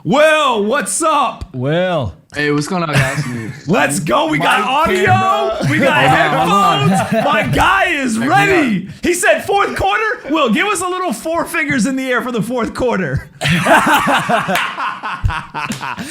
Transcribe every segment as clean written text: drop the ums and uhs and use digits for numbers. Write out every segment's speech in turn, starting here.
Will, what's up? Will. Hey, what's going on, guys? Let's go. We got audio. We got headphones. My guy is ready. He said fourth quarter. Will, give us a little four fingers in the air for the fourth quarter.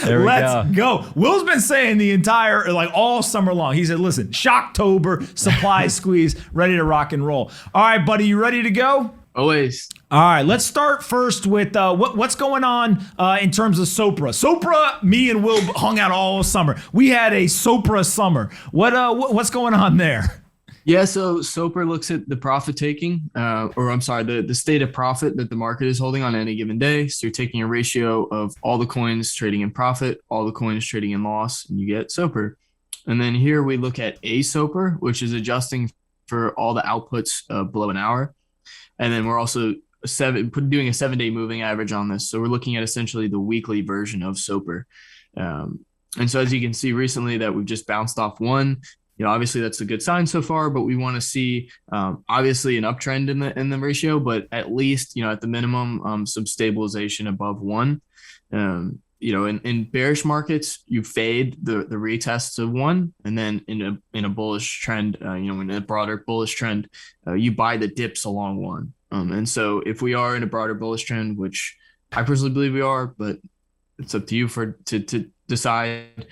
There we Let's go. Will's been saying the entire, all summer long. He said, listen, Shocktober, supply squeeze, ready to rock and roll. All right, buddy, you ready to go? Always. All right, let's start first with what's going on in terms of Sopra. Sopra, me and Will hung out all summer. We had a Sopra summer. What's going on there? Yeah, so Sopra looks at the profit taking, the state of profit that the market is holding on any given day. So you're taking a ratio of all the coins trading in profit, all the coins trading in loss, and you get Sopra. And then here we look at a Sopra, which is adjusting for all the outputs below an hour. And then we're also doing a 7-day moving average on this. So we're looking at essentially the weekly version of Sopra. And so as you can see recently that we've just bounced off one, obviously that's a good sign so far, but we want to see obviously an uptrend in the ratio, but at least, at the minimum, some stabilization above one. In bearish markets, you fade the retests of one, and then in a bullish trend, in a broader bullish trend, you buy the dips along one. And so if we are in a broader bullish trend, which I personally believe we are, but it's up to you to decide.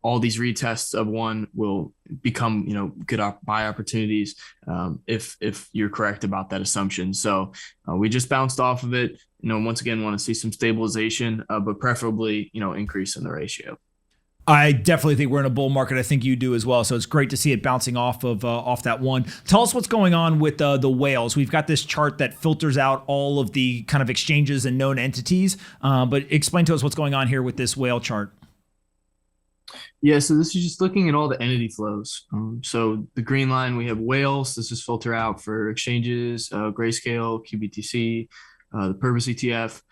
All these retests of one will become, good buy opportunities if you're correct about that assumption. So we just bounced off of it. Once again, want to see some stabilization, but preferably, increase in the ratio. I definitely think we're in a bull market. I think you do as well. So it's great to see it bouncing off that one. Tell us what's going on with the whales. We've got this chart that filters out all of the kind of exchanges and known entities. But explain to us what's going on here with this whale chart. Yeah, so this is just looking at all the entity flows. So the green line, we have whales. This is filter out for exchanges, Grayscale, QBTC, the Purpose ETF.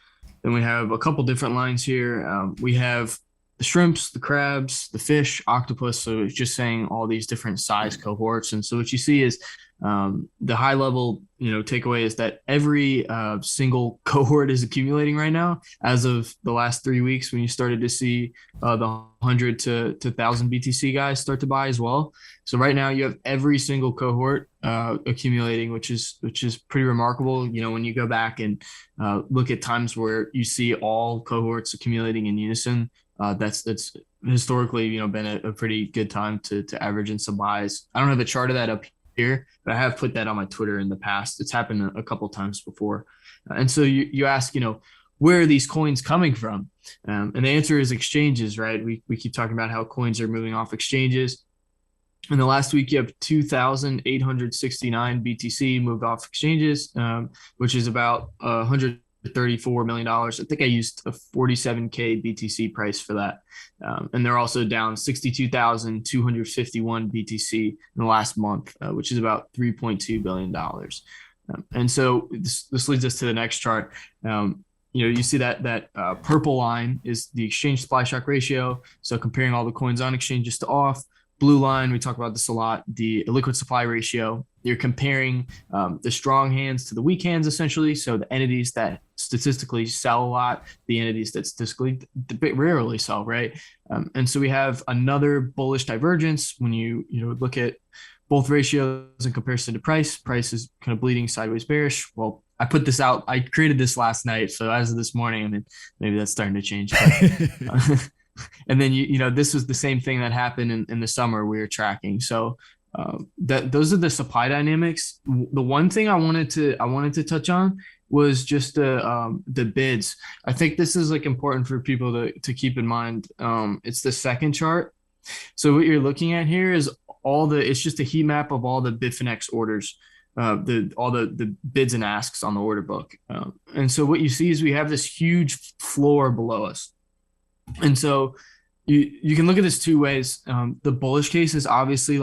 Then we have a couple different lines here. We have the shrimps, the crabs, the fish, octopus. So it's just saying all these different size cohorts. And so what you see is the high level, takeaway is that every single cohort is accumulating right now. As of the last 3 weeks, when you started to see the 100 to 1,000 BTC guys start to buy as well. So right now you have every single cohort accumulating, which is pretty remarkable. When you go back and look at times where you see all cohorts accumulating in unison, that's historically been a pretty good time to average in some buys. I don't have a chart of that up here, but I have put that on my Twitter in the past. It's happened a couple times before. And so you ask, where are these coins coming from? And the answer is exchanges, right? We keep talking about how coins are moving off exchanges. In the last week, you have 2,869 BTC moved off exchanges, which is about $134 million. I think I used a 47K BTC price for that. And they're also down 62,251 BTC in the last month, which is about $3.2 billion. And so this leads us to the next chart. You see that purple line is the exchange supply shock ratio. So comparing all the coins on exchanges to off. Blue line, we talk about this a lot, the liquid supply ratio. You're comparing the strong hands to the weak hands, essentially. So the entities that statistically sell a lot, the entities that statistically rarely sell, right? And so we have another bullish divergence when you look at both ratios in comparison to price. Price is kind of bleeding sideways bearish. Well, I put this out. I created this last night. So as of this morning, maybe that's starting to change. And then, this was the same thing that happened in the summer we were tracking. So those are the supply dynamics. The one thing I wanted to touch on was just the bids. I think this is important for people to keep in mind. It's the second chart. So what you're looking at here is it's just a heat map of all the Bitfinex orders, all the bids and asks on the order book. And so what you see is we have this huge floor below us. And so you can look at this two ways. The bullish case is obviously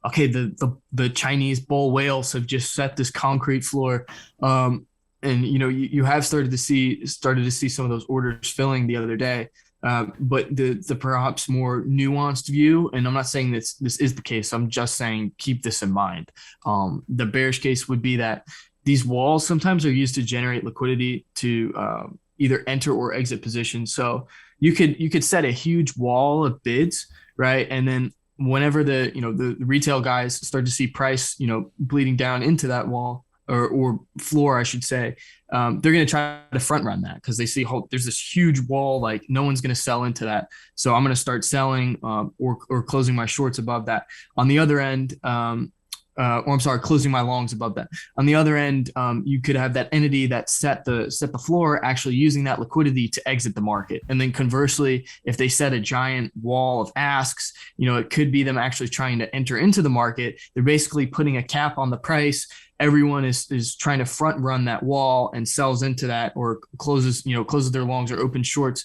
okay, the Chinese bull whales have just set this concrete floor. And you have started to see some of those orders filling the other day. But the perhaps more nuanced view, and I'm not saying this is the case, I'm just saying keep this in mind. The bearish case would be that these walls sometimes are used to generate liquidity to either enter or exit position. So you could set a huge wall of bids, right? And then whenever the retail guys start to see price, bleeding down into that wall or floor, I should say, they're going to try to front run that because they see there's this huge wall, like no one's going to sell into that. So I'm going to start selling or closing my shorts above that. On the other end, or I'm sorry, closing my longs above that. On the other end, you could have that entity that set the floor actually using that liquidity to exit the market. And then conversely, if they set a giant wall of asks, it could be them actually trying to enter into the market. They're basically putting a cap on the price. Everyone is trying to front run that wall and sells into that or closes their longs or open shorts,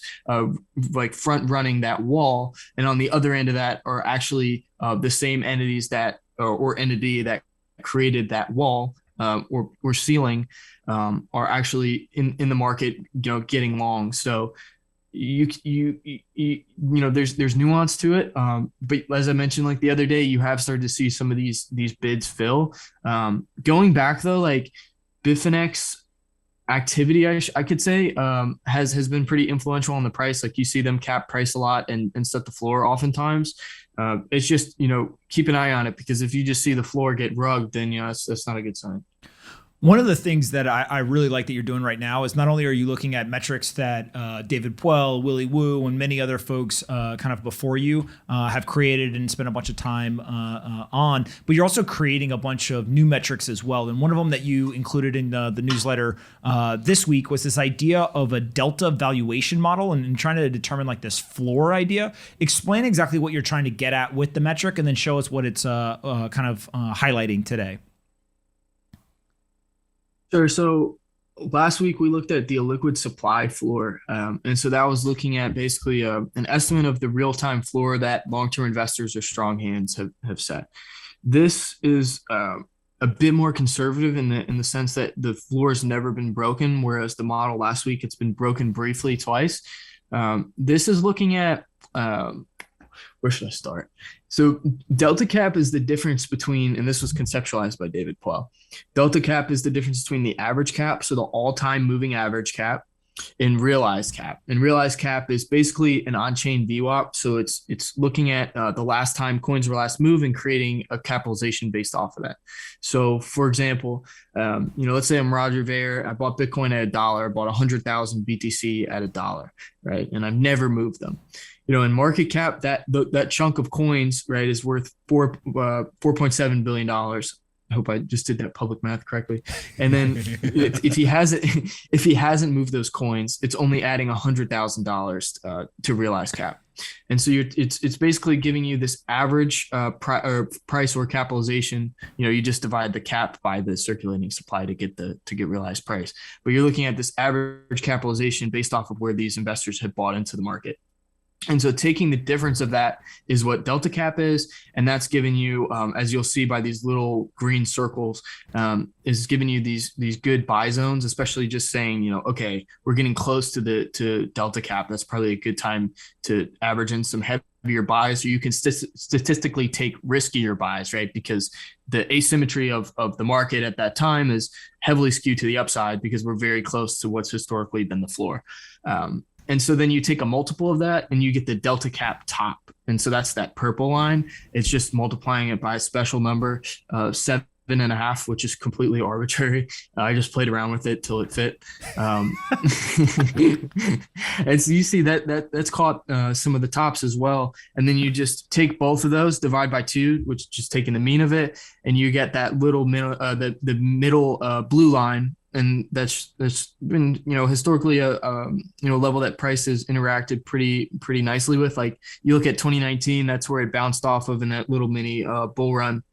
like front running that wall. And on the other end of that are actually the same entities that or entity that created that wall or ceiling are actually in the market, getting long. So there's nuance to it. But as I mentioned, like the other day, you have started to see some of these bids fill. Going back though, like Bitfinex activity, I could say, has been pretty influential on the price. Like you see them cap price a lot and set the floor oftentimes. It's just, keep an eye on it because if you just see the floor get rugged, then, that's not a good sign. One of the things that I really like that you're doing right now is not only are you looking at metrics that David Puel, Willy Woo, and many other folks kind of before you have created and spent a bunch of time on, but you're also creating a bunch of new metrics as well. And one of them that you included in the newsletter this week was this idea of a delta valuation model and trying to determine like this floor idea. Explain exactly what you're trying to get at with the metric and then show us what it's kind of highlighting today. Sure. So last week we looked at the illiquid supply floor. And so that was looking at basically an estimate of the real-time floor that long-term investors or strong hands have set. This is a bit more conservative in the sense that the floor has never been broken, whereas the model last week, it's been broken briefly twice. This is looking at where should I start? So delta cap is the difference between, and this was conceptualized by David Puel. Delta cap is the difference between the average cap, so the all-time moving average cap, and realized cap. And realized cap is basically an on-chain VWAP. So it's looking at the last time coins were last moved and creating a capitalization based off of that. So for example, let's say I'm Roger Ver. I bought Bitcoin at $1. I bought 100,000 BTC at $1, right? And I've never moved them. In market cap, that chunk of coins, right, is worth $4.7 billion. I hope I just did that public math correctly. And then if he hasn't moved those coins, it's only adding $100,000 to realized cap. And so it's basically giving you this average price or capitalization. You just divide the cap by the circulating supply to get realized price. But you're looking at this average capitalization based off of where these investors have bought into the market. And so taking the difference of that is what delta cap is. And that's giving you, as you'll see by these little green circles, is giving you these good buy zones, especially just saying, okay, we're getting close to delta cap. That's probably a good time to average in some heavier buys, or you can statistically take riskier buys, right? Because the asymmetry of the market at that time is heavily skewed to the upside because we're very close to what's historically been the floor. And so then you take a multiple of that and you get the delta cap top. And so that's that purple line. It's just multiplying it by a special number, 7.5, which is completely arbitrary. I just played around with it till it fit. And so you see that's caught some of the tops as well. And then you just take both of those, divide by 2, which is just taking the mean of it. And you get that little middle, the middle blue line. And that's been, historically a level that price has interacted pretty nicely with. Like you look at 2019, that's where it bounced off of in that little mini bull run.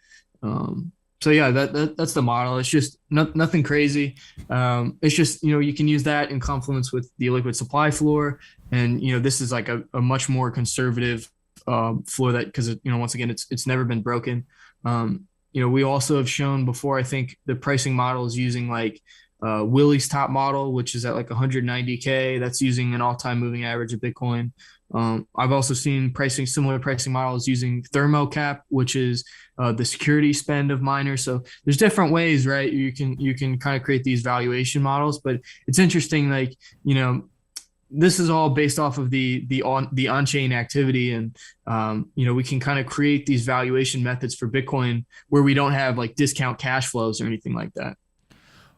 So yeah, that's the model. It's just nothing crazy. It's just, you can use that in confluence with the liquid supply floor. And, this is like a much more conservative floor that, because, once again, it's never been broken. We also have shown before, I think the pricing model is using like Willie's top model, which is at like 190K. That's using an all-time moving average of Bitcoin. I've also seen similar pricing models using thermocap, which is the security spend of miners. So there's different ways, right? You can kind of create these valuation models, but it's interesting. Like, this is all based off of the on-chain activity, and we can kind of create these valuation methods for Bitcoin where we don't have like discount cash flows or anything like that.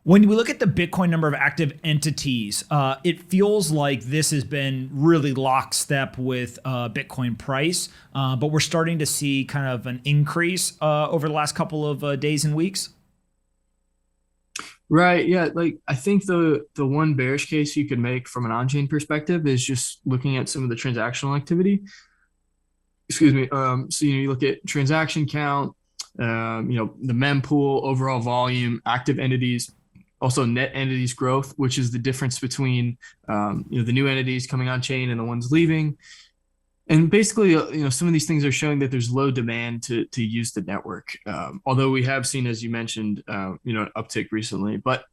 When we look at the Bitcoin number of active entities, it feels like this has been really lockstep with Bitcoin price, but we're starting to see kind of an increase over the last couple of days and weeks. Right. Yeah. Like I think the one bearish case you could make from an on-chain perspective is just looking at some of the transactional activity. Excuse me. So you look at transaction count, the mempool, overall volume, active entities, also net entities growth, which is the difference between the new entities coming on chain and the ones leaving. And basically, some of these things are showing that there's low demand to use the network. Although we have seen, as you mentioned, an uptick recently. But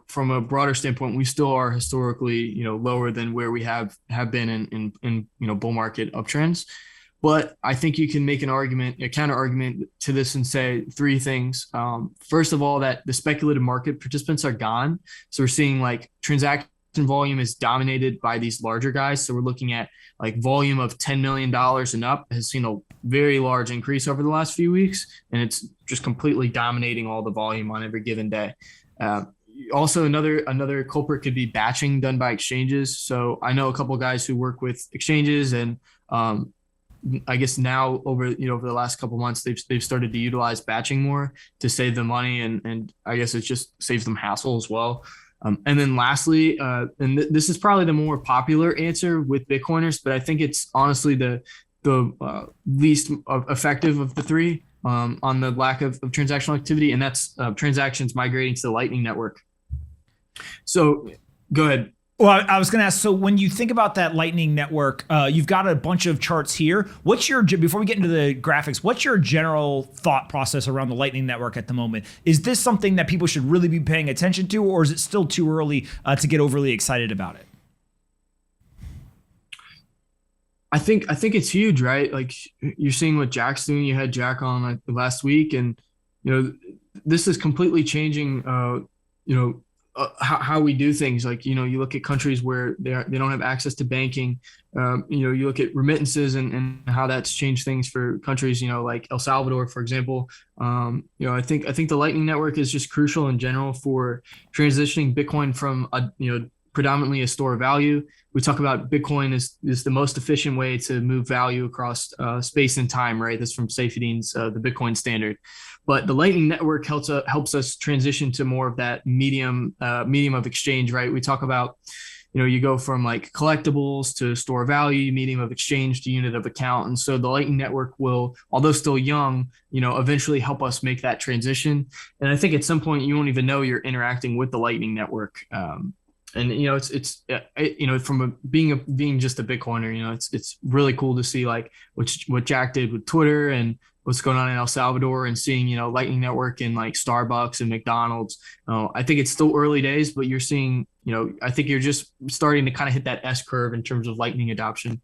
from a broader standpoint, we still are historically, lower than where we have been in bull market uptrends. But I think you can make a counter argument to this and say three things. First of all, that the speculative market participants are gone. So we're seeing like transaction volume is dominated by these larger guys. So we're looking at like volume of $10 million and up has seen a very large increase over the last few weeks. And it's just completely dominating all the volume on every given day. Also, another culprit could be batching done by exchanges. So I know a couple of guys who work with exchanges, and I guess now over the last couple of months, they've started to utilize batching more to save them money. And I guess it just saves them hassle as well. And then lastly, this is probably the more popular answer with Bitcoiners, but I think it's honestly the least effective of the three on the lack of transactional activity, and that's transactions migrating to the Lightning Network. So go ahead. Well, I was going to ask, so when you think about that Lightning Network, you've got a bunch of charts here. Before we get into the graphics, what's your general thought process around the Lightning Network at the moment? Is this something that people should really be paying attention to, or is it still too early to get overly excited about it? I think it's huge, right? Like you're seeing what Jack's doing. You had Jack on like last week, and this is completely changing. How we do things. Like you look at countries where they don't have access to banking. You look at remittances and how that's changed things for countries. Like El Salvador, for example. I think the Lightning Network is just crucial in general for transitioning Bitcoin from predominantly a store of value. We talk about Bitcoin is the most efficient way to move value across space and time, right? That's from Saifedean's the Bitcoin Standard. But the Lightning Network helps us transition to more of that medium of exchange, right? We talk about, you go from like collectibles to store value, medium of exchange to unit of account. And so the Lightning Network will, although still young, eventually help us make that transition. And I think at some point you won't even know you're interacting with the Lightning Network. And it's being just a Bitcoiner, it's really cool to see like what Jack did with Twitter and what's going on in El Salvador, and seeing Lightning Network in like Starbucks and McDonald's. I think it's still early days, but you're seeing I think you're just starting to kind of hit that S curve in terms of Lightning adoption.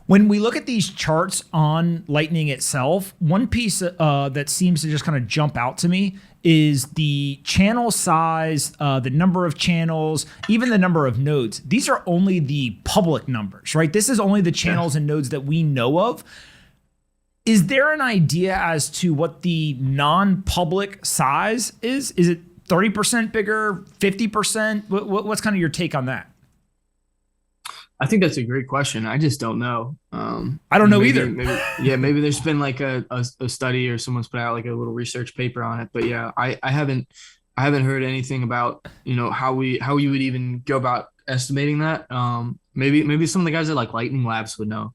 When we look at these charts on Lightning itself, one piece that seems to just kind of jump out to me is the channel size, the number of channels, even the number of nodes. These are only the public numbers, right? This is only the channels and nodes that we know of. Is there an idea as to what the non-public size is? Is it 30% bigger, 50%? What's kind of your take on that? I think that's a great question. I just don't know. I don't know either. Maybe there's been like a study or someone's put out like a little research paper on it. But yeah, I haven't heard anything about how you would even go about estimating that. Maybe some of the guys at like Lightning Labs would know.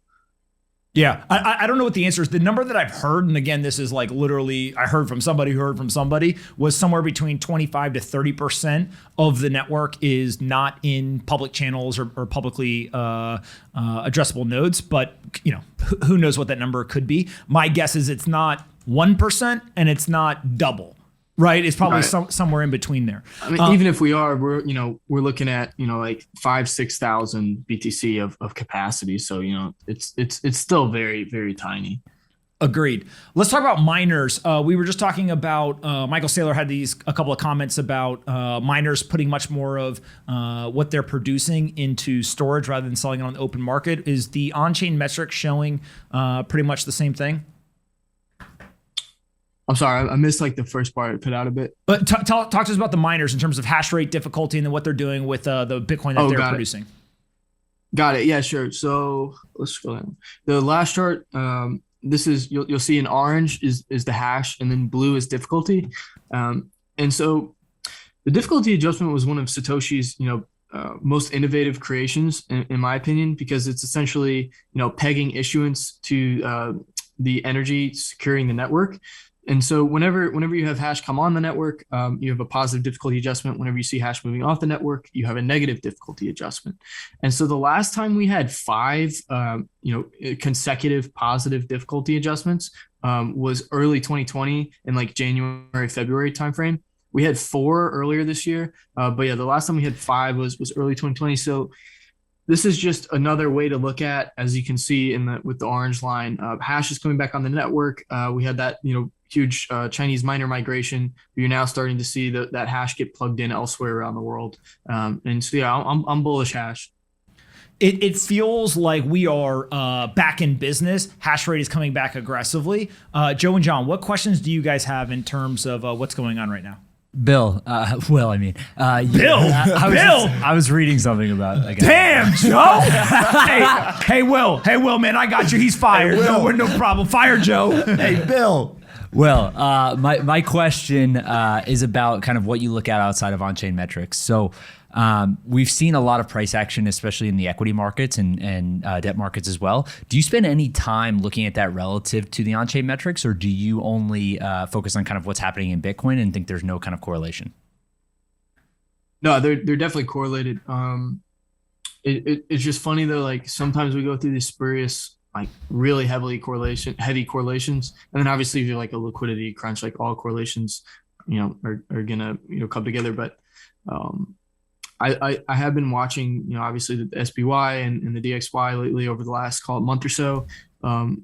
Yeah, I don't know what the answer is. The number that I've heard, and again, this is like literally, I heard from somebody who heard from somebody, was somewhere between 25 to 30% of the network is not in public channels or publicly addressable nodes. But who knows what that number could be? My guess is it's not 1% and it's not double. Right, it's probably somewhere in between there. I mean, even if we are, we're looking at like 5,000-6,000 BTC of capacity. So it's still very, very tiny. Agreed. Let's talk about miners. We were just talking about Michael Saylor had a couple of comments about miners putting much more of what they're producing into storage rather than selling it on the open market. Is the on-chain metric showing pretty much the same thing? I'm sorry, I missed like the first part. It put out a bit. But talk to us about the miners in terms of hash rate difficulty and then what they're doing with the Bitcoin that they're producing. Got it. Yeah, sure. So let's scroll down. The last chart. This is you'll see in orange is the hash, and then blue is difficulty. And so the difficulty adjustment was one of Satoshi's most innovative creations in my opinion, because it's essentially pegging issuance to the energy securing the network. And so whenever you have hash come on the network, you have a positive difficulty adjustment. Whenever you see hash moving off the network, you have a negative difficulty adjustment. And so the last time we had 5, consecutive positive difficulty adjustments was early 2020 in like January, February timeframe. We had 4 earlier this year, but yeah, the last time we had 5 was early 2020. So this is just another way to look at, as you can see with the orange line, hash is coming back on the network. We had that huge Chinese miner migration. You're now starting to see that hash get plugged in elsewhere around the world. And so yeah, I'm bullish hash. It feels like we are back in business. Hash rate is coming back aggressively. Joe and John, what questions do you guys have in terms of what's going on right now? Bill, Bill. I was reading something about. Damn, Joe. hey, Will, man, I got you. He's fired. Hey, no problem. Fire Joe. Hey, Bill. Well, my question is about kind of what you look at outside of on-chain metrics. So we've seen a lot of price action, especially in the equity markets and debt markets as well. Do you spend any time looking at that relative to the on-chain metrics, or do you only focus on kind of what's happening in Bitcoin and think there's no kind of correlation? No, they're definitely correlated. It's just funny though, like sometimes we go through these spurious, like really heavy correlations, and then obviously if you're like a liquidity crunch, like all correlations, are gonna come together. But I have been watching, obviously the SPY and the DXY lately over the last month or so.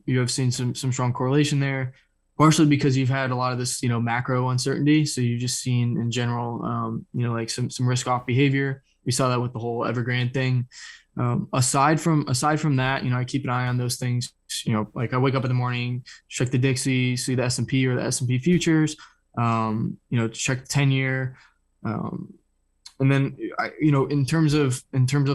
You have seen some strong correlation there, partially because you've had a lot of this macro uncertainty. So you've just seen in general, like some risk off behavior. We saw that with the whole Evergrande thing. Aside from that, I keep an eye on those things. Like I wake up in the morning, check the Dixie, see the S&P or the S&P futures, check the 10-year. And then, in terms of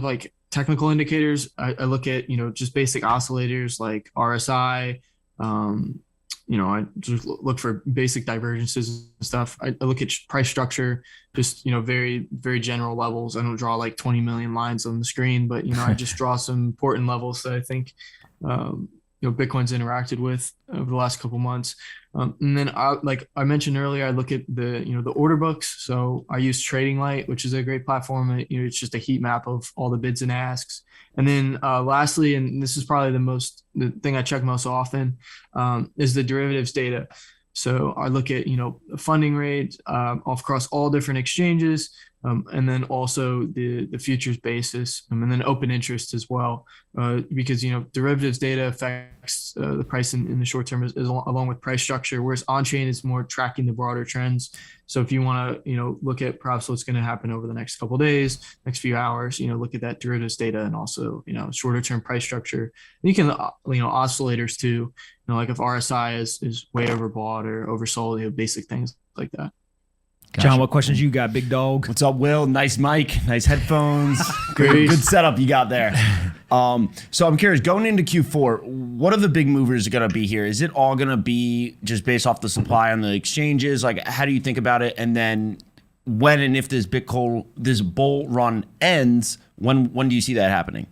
like technical indicators, I look at, just basic oscillators like RSI. I just look for basic divergences and stuff. I look at price structure, just, very, very general levels. I don't draw like 20 million lines on the screen, but, I just draw some important levels that I think, Bitcoin's interacted with over the last couple months. And then like I mentioned earlier, I look at the order books. So I use Trading Light, which is a great platform. It's just a heat map of all the bids and asks. And then lastly, and this is probably the thing I check most often, is the derivatives data. So I look at, funding rates across all different exchanges, and then also the futures basis, and then open interest as well, because, derivatives data affects the price in the short term is along with price structure, whereas on-chain is more tracking the broader trends. So if you want to, look at perhaps what's going to happen over the next couple of days, next few hours, look at that derivatives data and also, shorter term price structure. And you can, oscillators too, like if RSI is way overbought or oversold, basic things like that. Gotcha. John, what questions you got, big dog? What's up, Will? Nice mic, nice headphones. Good setup you got there. So I'm curious, going into Q4, what are the big movers going to be here? Is it all going to be just based off the supply on the exchanges? Like, how do you think about it? And then when and if this bull run ends, when do you see that happening?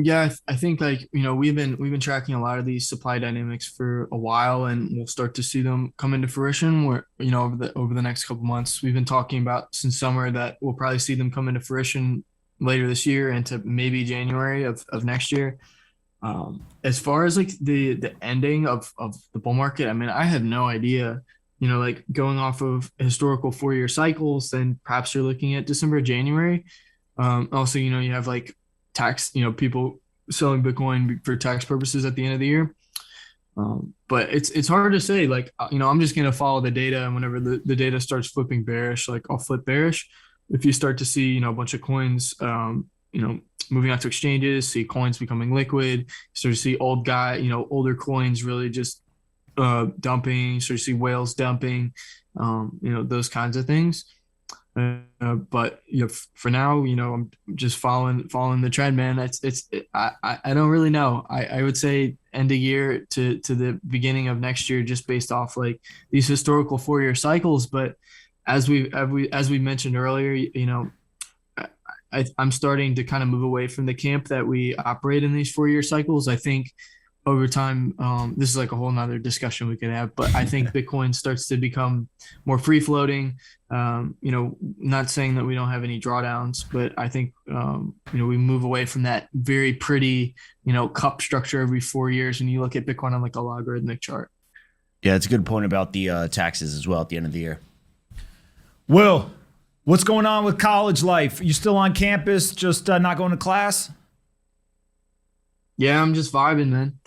Yeah, I think like, we've been tracking a lot of these supply dynamics for a while, and we'll start to see them come into fruition where, over the next couple months. We've been talking about since summer that we'll probably see them come into fruition later this year into maybe January of next year. As far as like the ending of the bull market, I mean, I have no idea. Like going off of historical 4-year cycles, then perhaps you're looking at December, January. Also, you have like tax, people selling Bitcoin for tax purposes at the end of the year. But it's hard to say. Like, I'm just gonna follow the data, and whenever the data starts flipping bearish, like I'll flip bearish. If you start to see, a bunch of coins, moving out to exchanges, see coins becoming liquid, start to see older coins really just dumping, start to see whales dumping, those kinds of things. But for now, I'm just following the trend, man. I don't really know. I would say end of year to the beginning of next year, just based off like these historical 4-year cycles. But as we mentioned earlier, I'm starting to kind of move away from the camp that we operate in these 4-year cycles. I think over time, this is like a whole nother discussion we could have, but I think Bitcoin starts to become more free floating. Not saying that we don't have any drawdowns, but I think, we move away from that very pretty, cup structure every 4 years. And you look at Bitcoin on like a logarithmic chart. Yeah, it's a good point about the taxes as well at the end of the year. Will, what's going on with college life? You still on campus, just not going to class? Yeah, I'm just vibing, man.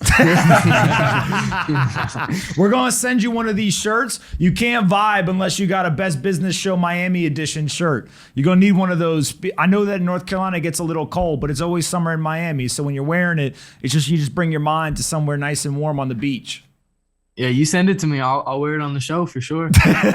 We're going to send you one of these shirts. You can't vibe unless you got a Best Business Show Miami edition shirt. You're going to need one of those. I know that in North Carolina it gets a little cold, but it's always summer in Miami. So when you're wearing it, you just bring your mind to somewhere nice and warm on the beach. Yeah, you send it to me. I'll wear it on the show for sure.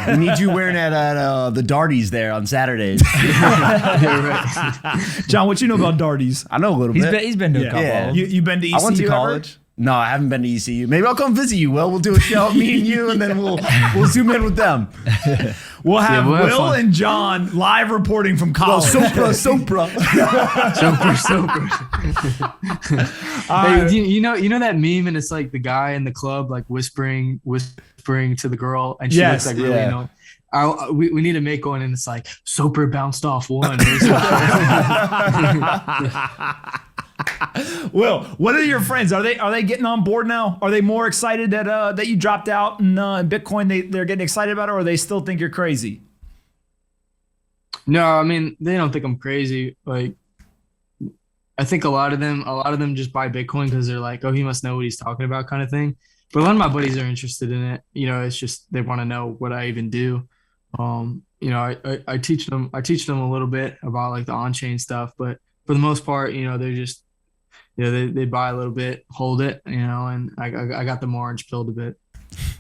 We need you wearing it at the Darties there on Saturdays. Right. John, what you know about Darties? I know a little bit. He's been to a couple. Yeah. You been to ECU? I went to college. No, I haven't been to ECU. Maybe I'll come visit you, Will. We'll do a show, me and you, and then we'll zoom in with them. We'll have Will fun. and John live reporting from college. Sopra. Hey, you know that meme, and it's like the guy in the club like whispering to the girl, and she looks like really annoying. We need to make one, and it's like Soper bounced off one. Will, what are your friends? Are they getting on board now? Are they more excited that you dropped out in Bitcoin? They're getting excited about it, or they still think you're crazy? No, I mean, they don't think I'm crazy. Like, I think a lot of them just buy Bitcoin because they're like, oh, he must know what he's talking about, kind of thing. But a lot of my buddies are interested in it. It's just they want to know what I even do. I teach them a little bit about like the on-chain stuff, but for the most part, they're just, they buy a little bit, hold it, and I got them orange pilled a bit.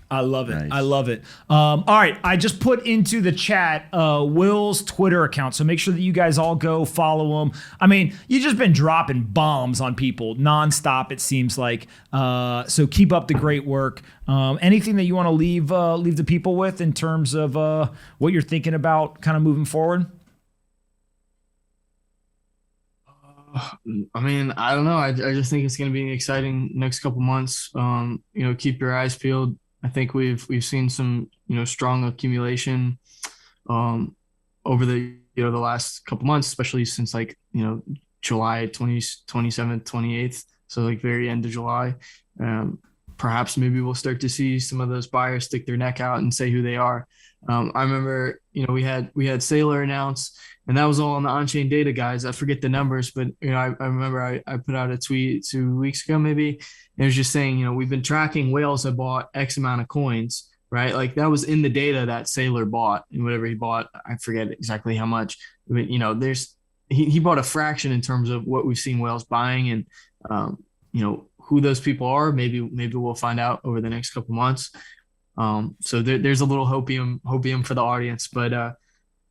I love it. Nice. I love it. All right. I just put into the chat Will's Twitter account. So make sure that you guys all go follow him. I mean, you've just been dropping bombs on people nonstop, it seems like. So keep up the great work. Anything that you want to leave the people with in terms of what you're thinking about kind of moving forward? I mean, I don't know. I just think it's going to be an exciting next couple months. Keep your eyes peeled. I think we've seen some, strong accumulation over the last couple months, especially since like, July 27th, 28th. So like very end of July. Perhaps maybe we'll start to see some of those buyers stick their neck out and say who they are. I remember, we had Saylor announce, and that was all on the on-chain data, guys. I forget the numbers, but I remember I put out a tweet 2 weeks ago, maybe. And it was just saying, we've been tracking whales that bought X amount of coins, right? Like that was in the data that Saylor bought, and whatever he bought, I forget exactly how much. But he bought a fraction in terms of what we've seen whales buying, and who those people are. Maybe we'll find out over the next couple months. So there's a little hopium for the audience, but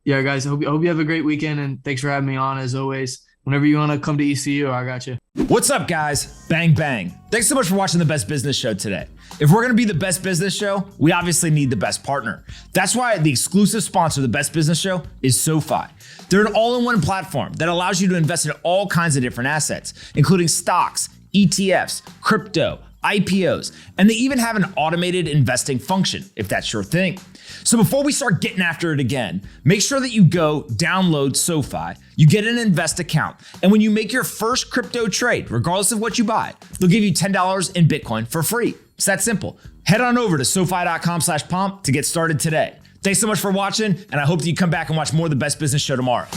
yeah, guys, I hope you have a great weekend, and thanks for having me on as always. Whenever you want to come to ECU, I got you. What's up, guys? Bang, bang. Thanks so much for watching the Best Business Show today. If we're going to be the best business show, we obviously need the best partner. That's why the exclusive sponsor of the Best Business Show is SoFi. They're an all-in-one platform that allows you to invest in all kinds of different assets, including stocks, ETFs, crypto, IPOs, and they even have an automated investing function, if that's your thing. So before we start getting after it again, make sure that you go download SoFi, you get an invest account, and when you make your first crypto trade, regardless of what you buy, they'll give you $10 in Bitcoin for free. It's that simple. Head on over to SoFi.com/pomp to get started today. Thanks so much for watching, and I hope that you come back and watch more of the Best Business Show tomorrow.